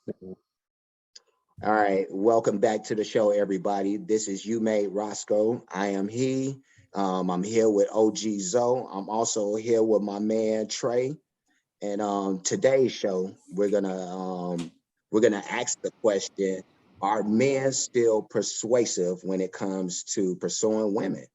All right, welcome back to the show, everybody. This is You Made Roscoe. I am he. I'm here with OG Zo. I'm also here with my man Trey. And today's show, we're gonna ask the question: are men still persuasive when it comes to pursuing women?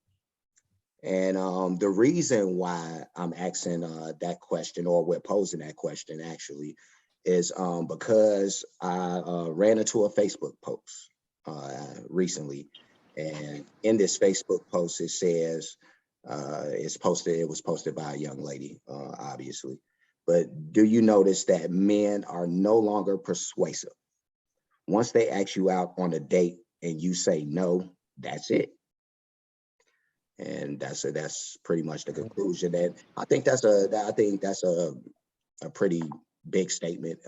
And the reason why I'm asking that question, or we're posing that question actually, is because I ran into a Facebook post recently, and in this Facebook post it says it was posted by a young lady, obviously. But do you notice that men are no longer persuasive? Once they ask you out on a date and you say no, that's it. And that's pretty much the conclusion. And I think that's a pretty big statement,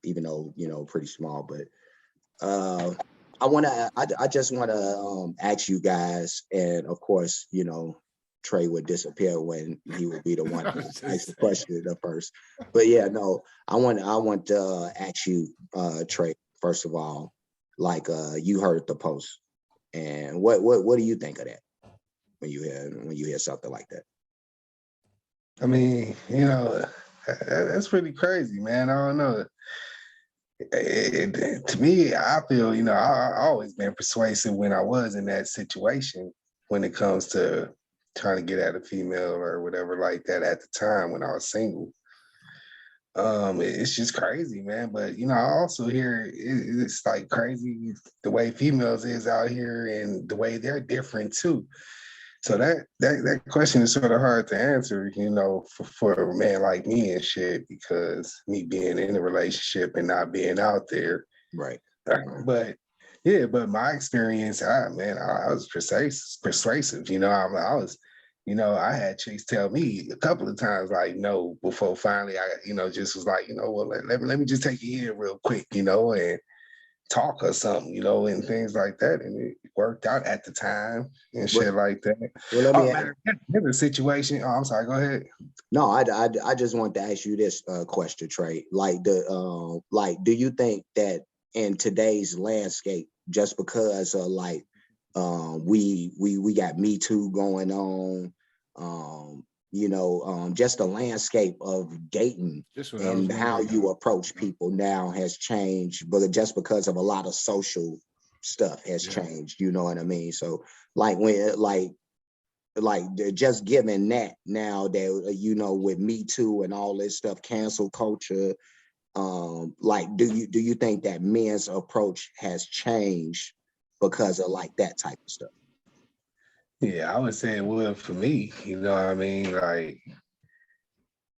even though pretty small. But uh, I just want to ask you guys, and of course, Trey would disappear when he would be the one to ask the question at first. But yeah, no, I want to ask you, Trey, first of all, like you heard the post, and what do you think of that when you hear something like that? I mean, that's pretty crazy, man. I don't know. To me, I feel, I always been persuasive when I was in that situation when it comes to trying to get at a female or whatever like that at the time when I was single. It's just crazy, man. But I also hear it's like crazy the way females is out here and the way they're different too. So that question is sort of hard to answer, for a man like me and shit, because me being in a relationship and not being out there. Right. But yeah, but my experience, I was persuasive. I was, I had chicks tell me a couple of times like no before finally I, just was like, well, let me just take you here real quick, and talk or something, and things like that. And it worked out at the time and But shit like that. well, let Oh, me man, the situation. Oh, I'm sorry, go ahead. no, I just want to ask you this question, Trey. Do you think that in today's landscape, just because we got Me Too going on, just the landscape of dating and how you approach people now has changed, but just because of a lot of social stuff has changed. You know what I mean? So just given that now that with Me Too and all this stuff, cancel culture, do you think that men's approach has changed because of like that type of stuff? Yeah, I would say it would for me. You know what I mean? Like,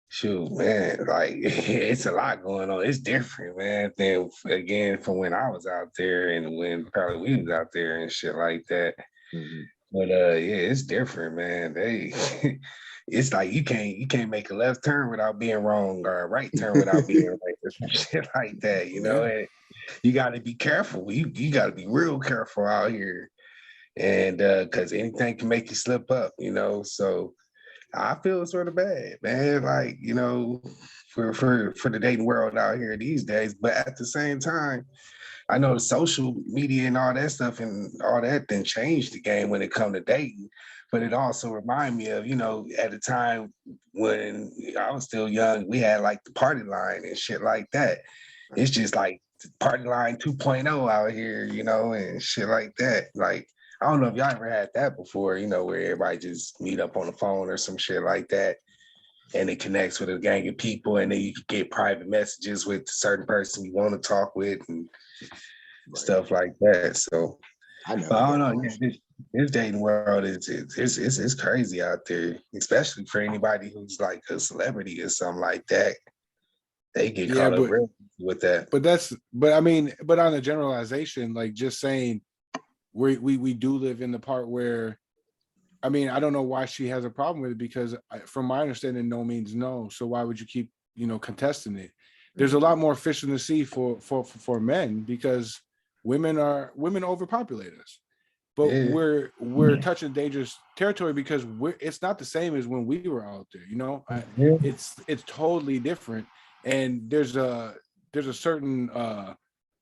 shoot, man, like it's a lot going on. It's different, man, than again from when I was out there and when probably we was out there and shit like that. Mhm. But yeah, it's different, man. They it's like you can't make a left turn without being wrong or a right turn without being right or some shit like that, And you gotta be careful. You gotta be real careful out here. And because anything can make you slip up, So I feel sort of bad, man. Like, for the dating world out here these days. But at the same time, I know the social media and all that stuff and all that then changed the game when it come to dating. But it also remind me of, at a time when I was still young, we had like the party line and shit like that. It's just like party line 2.0 out here, and shit like that. Like, I don't know if y'all ever had that before, where everybody just meet up on the phone or some shit like that. And it connects with a gang of people, and then you can get private messages with a certain person you want to talk with and stuff like that. So, I but never I don't had know. that. Yeah, this dating world is crazy out there, especially for anybody who's like a celebrity or something like that. They get Yeah, caught up real with that. but I mean, but on a generalization, like just saying we do live in the part where, I mean, I don't know why she has a problem with it, because from my understanding, no means no. So why would you keep, contesting it? There's a lot more fish in the sea for men, because women overpopulate us. But Yeah. we're touching dangerous territory, because it's not the same as when we were out there. Yeah. It's totally different. And there's a certain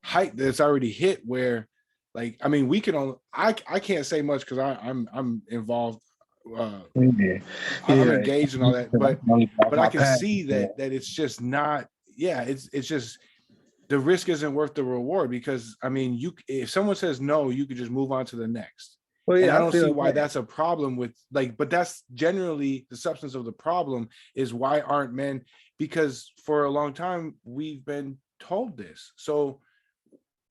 height that's already hit where, like, I mean, we can only, I can't say much because I'm involved, Yeah. I'm Yeah. engaged and all that, but I My can past, see that it's just not, yeah, it's just the risk isn't worth the reward, because I mean, if someone says no, you could just move on to the next. well, And yeah, I I don't see feel why like, that's a problem with, like, but that's generally the substance of the problem, is why aren't men, because for a long time we've been told this. So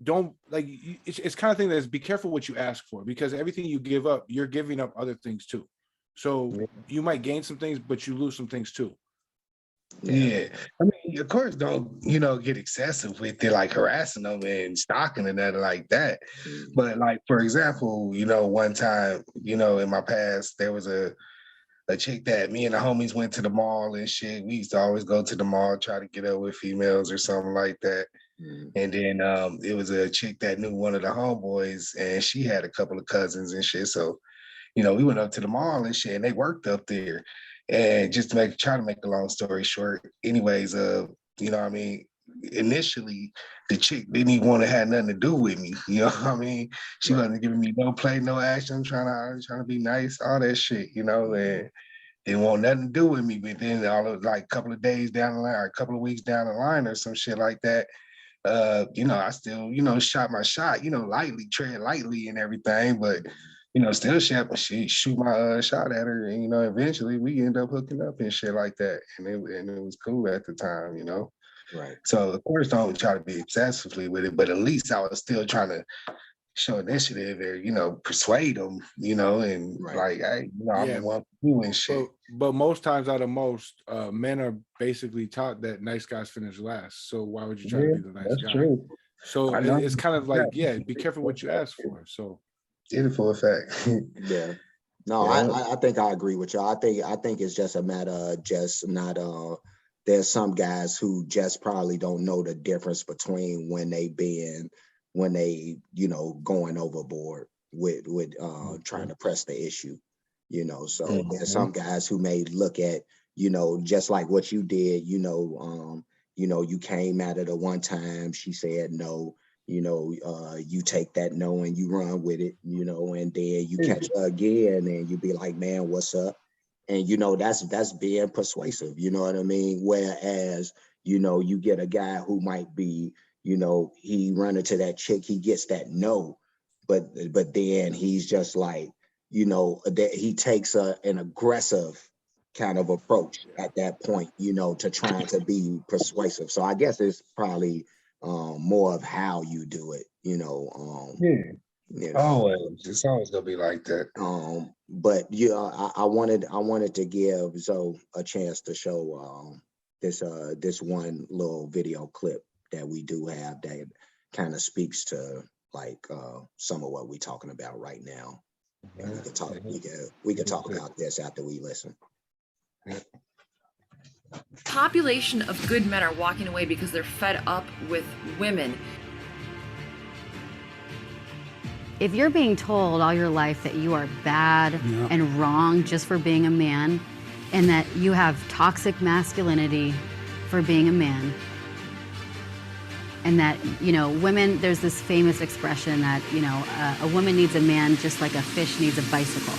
don't, like, it's kind of thing that's, be careful what you ask for, because everything you give up, you're giving up other things too. So you might gain some things, but you lose some things too. yeah. I mean, of course, don't, get excessive with it, like harassing them and stalking and nothing like that. But like, for example, one time, in my past, there was a chick that me and the homies went to the mall and shit. We used to always go to the mall, try to get up with females or something like that. And then it was a chick that knew one of the homeboys, and she had a couple of cousins and shit. So, we went up to the mall and shit, and they worked up there. And just to try to make a long story short, anyways, what I mean, initially the chick didn't even want to have nothing to do with me. You know what I mean? She wasn't giving me no play, no action, trying to be nice, all that shit, and didn't want nothing to do with me. But then all of, like, a couple of days down the line, or a couple of weeks down the line or some shit like that, I still, shot my shot, lightly, tread lightly and everything, but still shoot my shot at her, and eventually we end up hooking up and shit like that, and it was cool at the time, Right. So of course, don't try to be excessively with it, but at least I was still trying to show initiative or persuade them, and like, hey, I'm the one for you and shit. But most times out of most, men are basically taught that nice guys finish last. So why would you try to be the nice guy? True. So it's kind of like, be careful what you ask for. So did it for a fact. Yeah. No, I think I agree with you. I think it's just a matter of just not there's some guys who just probably don't know the difference between when they going overboard with trying to press the issue, so there's some guys who may look at, just like what you did, you came at it the one time, she said no, you take that no and you run with it, and then you catch her again and you be like, man, what's up? And that's being persuasive, you know what I mean? Whereas, you get a guy who might be, he run into that chick, he gets that no, but then he's just like, that he takes an aggressive kind of approach at that point, to trying to be persuasive. So I guess it's probably more of how you do it, Always, it's always gonna be like that. But I wanted to give Zo a chance to show this one little video clip that we do have that kind of speaks to, like, some of what we're talking about right now. And we can talk about this after we listen. Population of good men are walking away because they're fed up with women. If you're being told all your life that you are bad and wrong just for being a man, and that you have toxic masculinity for being a man, and that, women, there's this famous expression that, a woman needs a man just like a fish needs a bicycle.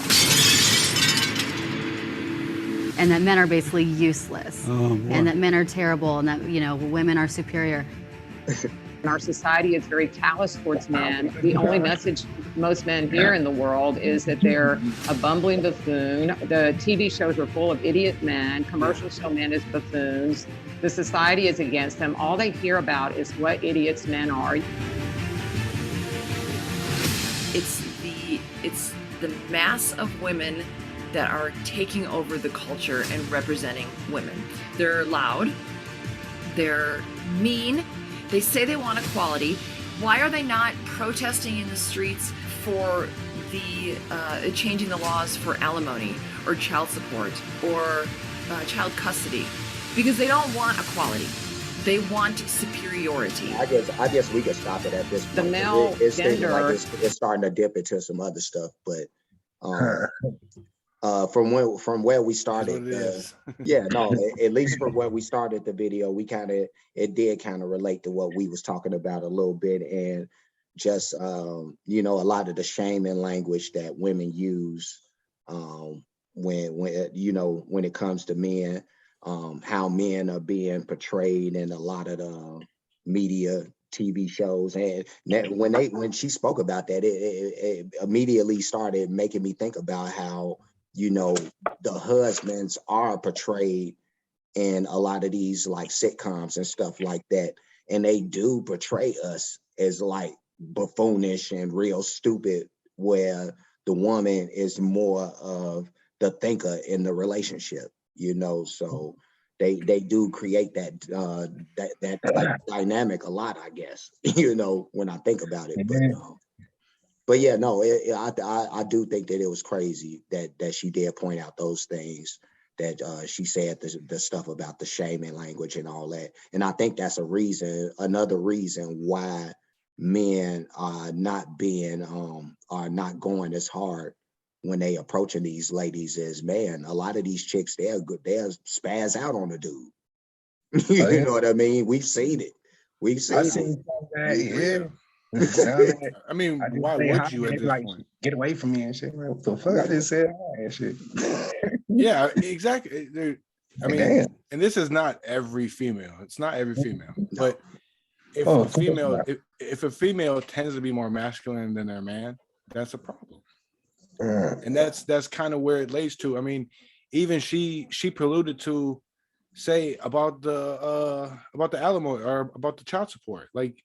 And that men are basically useless, and that men are terrible, and that, women are superior. Our society is very callous towards men. The only message most men hear in the world is that they're a bumbling buffoon. The TV shows are full of idiot men. Commercials show men as buffoons. The society is against them. All they hear about is what idiots men are. It's the mass of women that are taking over the culture and representing women. They're loud. They're mean. They say they want equality. Why are they not protesting in the streets for the changing the laws for alimony or child support or child custody? Because they don't want equality. They want superiority. I guess we could stop it at this point. The male it's gender. like it's starting to dip into some other stuff, but from where we That's what started, it is. yeah, no, at least from where we started the video, it did kind of relate to what we was talking about a little bit, and just you know, a lot of the shaming language that women use when you know, when it comes to men, how men are being portrayed in a lot of the media, TV shows, and when she spoke about that, it immediately started making me think about how, you know, the husbands are portrayed in a lot of these like sitcoms and stuff like that, and they do portray us as like buffoonish and real stupid, where the woman is more of the thinker in the relationship, you know. So they do create that that type of dynamic a lot, I guess. You know, when I think about it. But yeah, no, I do think that it was crazy that she did point out those things, that she said the stuff about the shaming language and all that. And I think that's another reason why men are not going as hard when they approaching these ladies. Is, man, a lot of these chicks, they'll spaz out on a dude. You know what I mean? We've seen it. I seen that, yeah. I mean, why would you at this like, point? Get away from me and shit. Like, what the fuck? I just said hi and shit. Yeah, exactly. I mean, damn. and this is not every female. It's not every female, but if Oh, a female, if a female tends to be more masculine than their man, that's a problem. And that's kind of where it lays to. I mean, even she preluded to say about the alimony or about the child support. Like,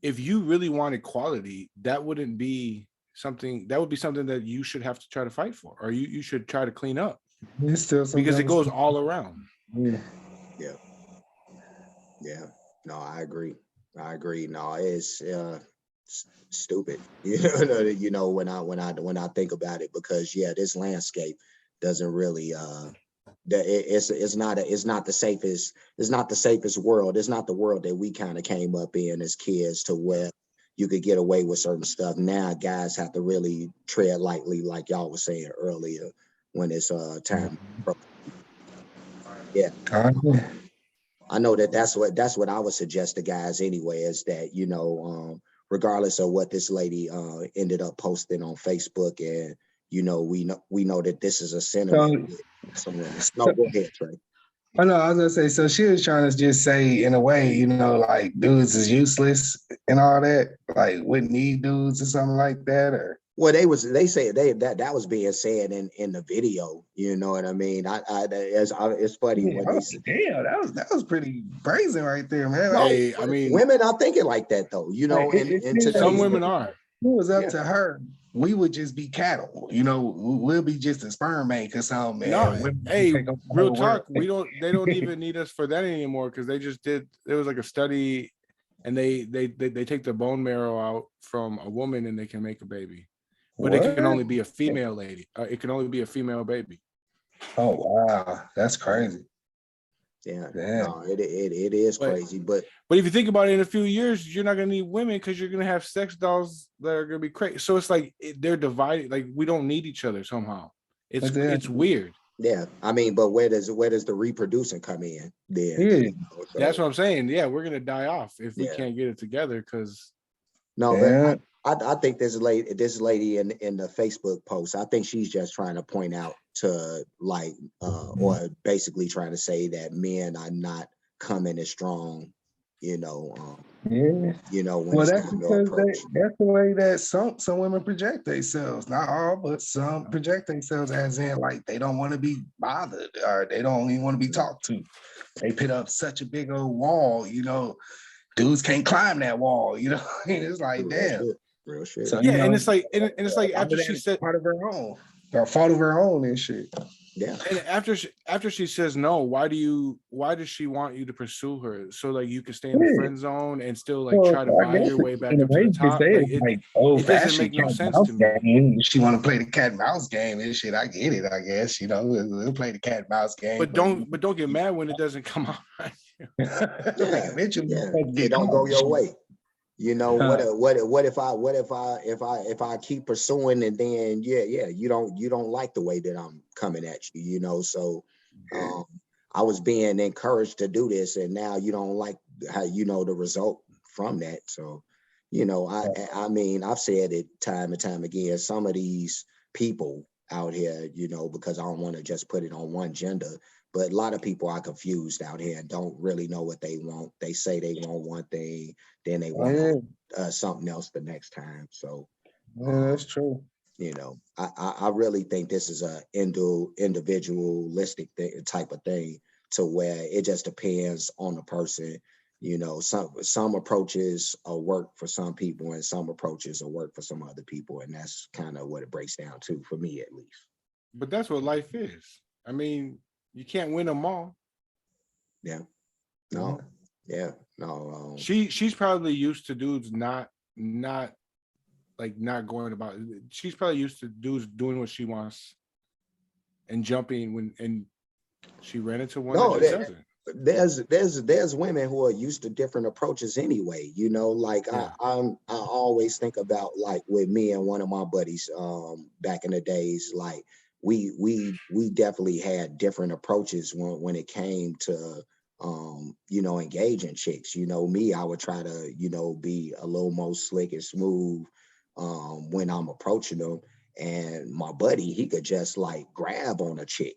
if you really want equality, that would be something that you should have to try to fight for, or you should try to clean up, because it goes all around. Yeah. No, I agree. No, it's stupid. You know, when I think about it, because yeah, this landscape doesn't really it's not the safest world. It's not the world that we kind of came up in as kids, to where you could get away with certain stuff. Now guys have to really tread lightly, like y'all was saying earlier, when it's time. Yeah. I know that's what I would suggest to guys anyway, is that, you know, regardless of what this lady ended up posting on Facebook, and you know, we know that this is a sentiment with some women. No, go ahead, Trey. I know, I was gonna say, so she was trying to just say, in a way, you know, like dudes is useless and all that, like wouldn't need dudes or something like that, or well, they say that was being said in the video. You know what I mean? It's funny when they say, damn, that was pretty brazen right there, man. No, Hey, I mean, women are thinking like that though. You know, and some women are. If it was up to her, we would just be cattle. You know, we'll be just a sperm bank or something. No, hey, real talk. They don't even need us for that anymore, because they just did. There was like a study, and they take the bone marrow out from a woman and they can make a baby, but it can only be a female lady. It can only be a female baby. Oh wow, that's crazy. Yeah. No, it is crazy, but if you think about it, in a few years, you're not gonna need women, because you're gonna have sex dolls that are gonna be crazy. So it's like they're divided. Like, we don't need each other somehow. It's weird. Yeah, I mean, but where does the reproducing come in then? Yeah. You know, so, That's what I'm saying. Yeah, we're gonna die off if we can't get it together. Because no, but I think this lady in the Facebook post, I think she's just trying to point out to, like, or basically trying to say that men are not coming as strong, you know. You know, when well, it's that's time to because approach. that's the way that some women project themselves. Not all, but some project themselves, as in, like, they don't want to be bothered, or they don't even want to be talked to. They put up such a big old wall, you know. Dudes can't climb that wall, you know. It's like, damn. Real shit. So, yeah, you know, and it's like after she said part of her own, or fault of her own and shit. Yeah. And after she says no, why does she want you to pursue her? So, like, you can stay in the friend zone and still, like, try to buy your way back up to the top. Like, it doesn't make no sense to me. She want to play the cat and mouse game and shit. I get it, I guess. You know, we'll play the cat and mouse game. But don't get mad when it doesn't come out right. Eventually, it don't go your way. You know, what if I keep pursuing and then you don't like the way that I'm coming at you, you know. So I was being encouraged to do this, and now you don't like how, you know, the result from that. So, you know, I mean, I've said it time and time again, some of these people out here, you know, because I don't want to just put it on one gender, but a lot of people are confused out here and don't really know what they want. They say they want one thing, then they want something else the next time. So that's true. you know, I really think this is a individualistic type of thing, to where it just depends on the person. You know, some approaches will work for some people and some approaches will work for some other people. And that's kind of what it breaks down to, for me at least. But that's what life is. I mean, you can't win them all. Yeah. No. Yeah. No. She's probably used to dudes not going about. She's probably used to dudes doing what she wants and jumping and she ran into one that just doesn't. There's women who are used to different approaches anyway, you know, like I always think about, like, with me and one of my buddies back in the days, like we definitely had different approaches when it came to you know, engaging chicks. You know, me, I would try to, you know, be a little more slick and smooth when I'm approaching them. And my buddy, he could just like grab on a chick.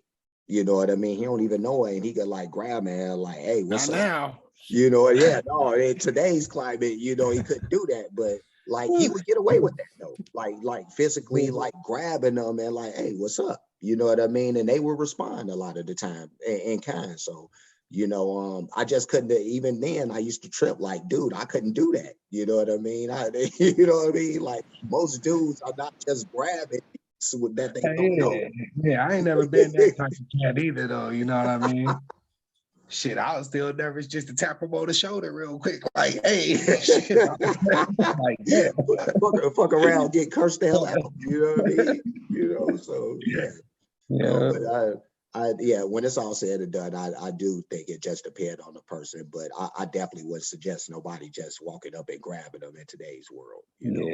You know what I mean? He don't even know it, and he could like grab man, like, "Hey, what's Not up?" now. You know, no, in today's climate, you know, he couldn't do that, but like he would get away with that though, like physically, like grabbing them and like, "Hey, what's up?" You know what I mean? And they would respond a lot of the time in kind. So, you know, I just couldn't. Even then, I used to trip, like, dude, I couldn't do that. You know what I mean? You know what I mean? Like most dudes are not just grabbing so that they don't know. Yeah, I ain't never been that type of cat either, though. You know what I mean? Shit, I was still nervous just to tap him on the shoulder real quick, like, "Hey," shit, like, yeah. fuck around, get cursed the hell out. You know what I mean? You know, so yeah. Yeah. But when it's all said and done, I do think it just depends on the person. But I definitely would suggest nobody just walking up and grabbing them in today's world. You know,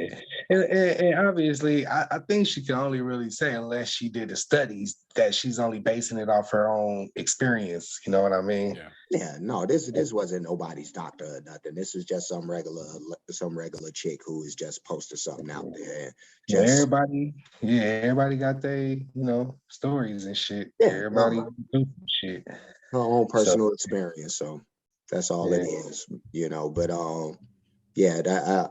Yeah. And obviously, I think she can only really say, unless she did the studies, that she's only basing it off her own experience. You know what I mean? Yeah. No, this wasn't nobody's doctor or nothing. This is just some regular chick who is just posting something out there. Everybody got their, you know, stories and shit. Yeah, Everybody do some shit. Her own personal experience. So that's all it is. You know, but yeah,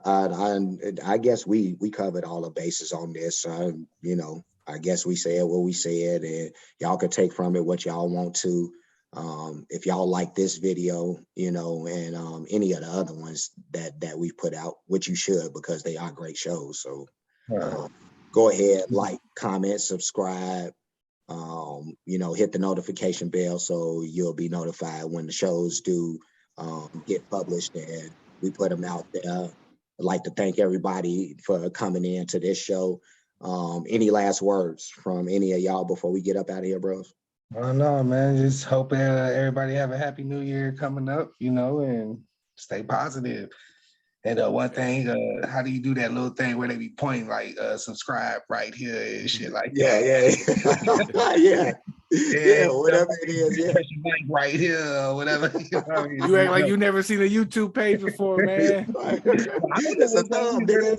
I guess we covered all the bases on this. You know, I guess we said what we said, and y'all could take from it what y'all want to. If y'all like this video, you know, and any of the other ones that we put out, which you should, because they are great shows. So go ahead, like, comment, subscribe. You know, hit the notification bell so you'll be notified when the shows do get published and we put them out there. I'd like to thank everybody for coming in to this show. Any last words from any of y'all before we get up out of here, bros? I don't know, man. Just hope everybody have a happy new year coming up, you know, and stay positive. And one thing, how do you do that little thing where they be pointing like subscribe right here and shit like that? Yeah, whatever it is, yeah. Press your mic right here or whatever. You know what I mean? You act like you never seen a YouTube page before, man. It's a thumb, nigga.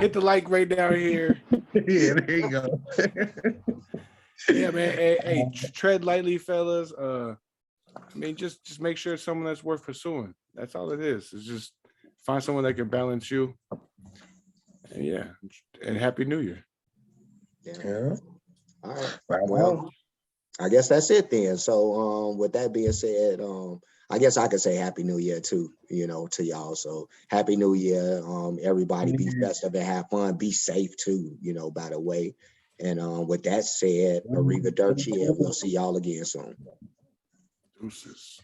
Hit the like right down here. Yeah, there you go. Yeah, man. Hey, tread lightly, fellas. I mean, just make sure it's someone that's worth pursuing. That's all it is. It's just find someone that can balance you. And yeah, and Happy New Year. Yeah. All right. Well, I guess that's it then. So with that being said, I guess I could say Happy New Year too, you know, to y'all. So Happy New Year. Everybody be festive and have fun. Be safe too, you know, by the way. And with that said, arrivederci, and we'll see y'all again soon. Deuces.